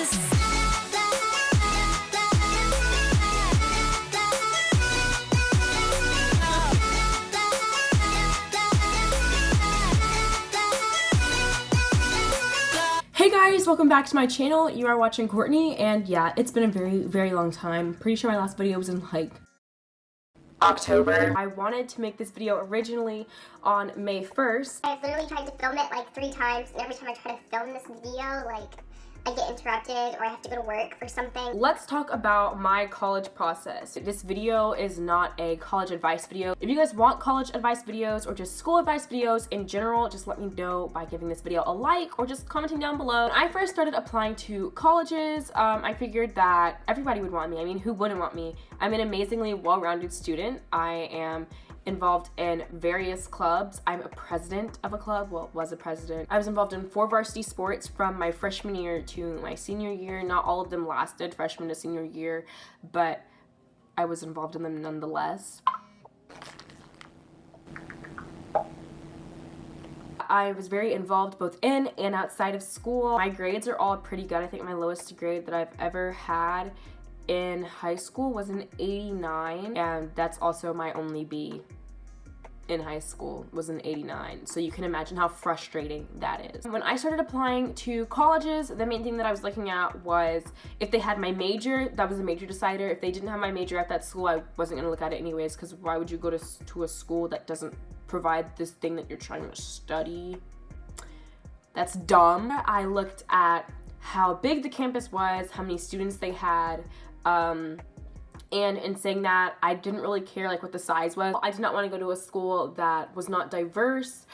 Hey guys, welcome back to my channel. You are watching Courtney, and yeah, it's been a very long time. Pretty sure my last video was in like October. I wanted to make this video originally on May 1st. I've literally tried to film it like 3 times, and every time I try to film this video, like, I get interrupted or I have to go to work for something. Let's talk about my college process. This video is not a college advice video. If you guys want college advice videos or just school advice videos in general, just let me know by giving this video a like or just commenting down below. When I first started applying to colleges, I figured that everybody would want me. I mean, who wouldn't want me? I'm an amazingly well-rounded student. I am involved in various clubs. I'm a president of a club, well, was a president. I was involved in 4 varsity sports from my freshman year to my senior year. Not all of them lasted freshman to senior year, but I was involved in them nonetheless. I was very involved both in and outside of school. My grades are all pretty good. I think my lowest grade that I've ever had in high school was an 89, and that's also my only B in high school, was an 89. So you can imagine how frustrating that is. When I started applying to colleges, the main thing that I was looking at was if they had my major. That was a major decider. If they didn't have my major at that school, I wasn't gonna look at it anyways, because why would you go to a school that doesn't provide this thing that you're trying to study? That's dumb. I looked at how big the campus was, how many students they had, and in saying that, I didn't really care like what the size was. I did not want to go to a school that was not diverse.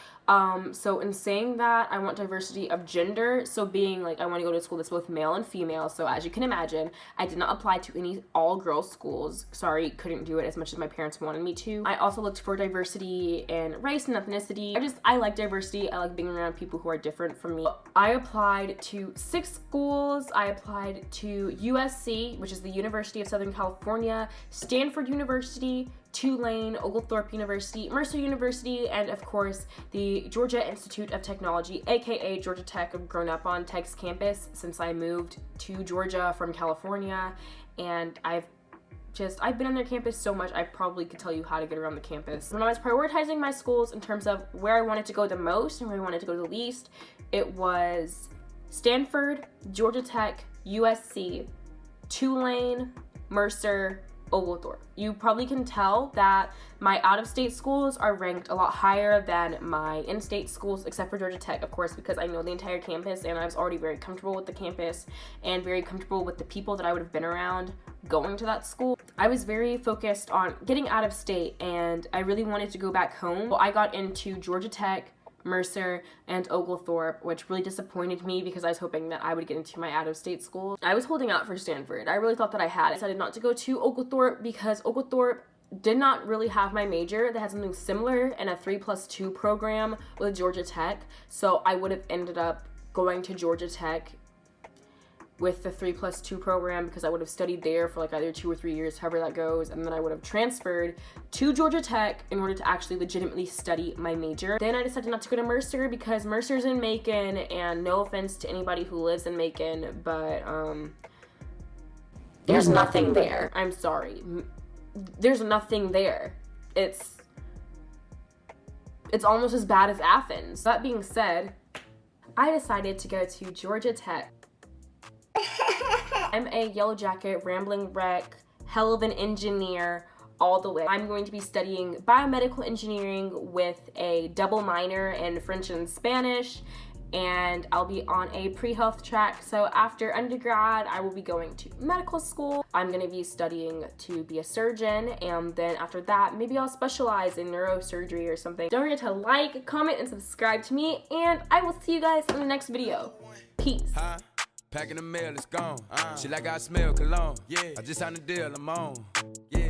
So in saying that, I want diversity of gender. So being like, I want to go to a school that's both male and female. So as you can imagine, I did not apply to any all-girls schools. Sorry, couldn't do it as much as my parents wanted me to. I also looked for diversity in race and ethnicity. I like diversity. I like being around people who are different from me. I applied to 6 schools. I applied to USC, which is the University of Southern California, Stanford University, Tulane, Oglethorpe University, Mercer University, and of course the Georgia Institute of Technology, aka Georgia Tech. I've grown up on Tech's campus since I moved to Georgia from California, and I've been on their campus so much I probably could tell you how to get around the campus. When I was prioritizing my schools in terms of where I wanted to go the most and where I wanted to go the least, it was Stanford, Georgia Tech, USC, Tulane, Mercer, Oglethorpe. You probably can tell that my out-of-state schools are ranked a lot higher than my in-state schools, except for Georgia Tech, of course, because I know the entire campus and I was already very comfortable with the campus and very comfortable with the people that I would have been around going to that school. I was very focused on getting out of state and I really wanted to go back home. Well, I got into Georgia Tech, Mercer, and Oglethorpe, which really disappointed me because I was hoping that I would get into my out-of-state school. I was holding out for Stanford. I really thought that I had. I decided not to go to Oglethorpe because Oglethorpe did not really have my major. They had something similar in a 3+2 program with Georgia Tech, so I would have ended up going to Georgia Tech with the 3+2 program because I would have studied there for like either 2 or 3 years, however that goes, and then I would have transferred to Georgia Tech in order to actually legitimately study my major. Then I decided not to go to Mercer because Mercer's in Macon, and no offense to anybody who lives in Macon, but there's nothing there. I'm sorry. There's nothing there. It's almost as bad as Athens. That being said, I decided to go to Georgia Tech. I'm a yellow jacket, rambling wreck, hell of an engineer all the way. I'm going to be studying biomedical engineering with a double minor in French and Spanish, and I'll be on a pre-health track. So after undergrad, I will be going to medical school. I'm going to be studying to be a surgeon, and then after that, maybe I'll specialize in neurosurgery or something. Don't forget to like, comment, and subscribe to me, and I will see you guys in the next video. Peace. Packing the mail, it's gone. Shit like I smell cologne. Yeah, I just signed a deal, I'm on. Yeah.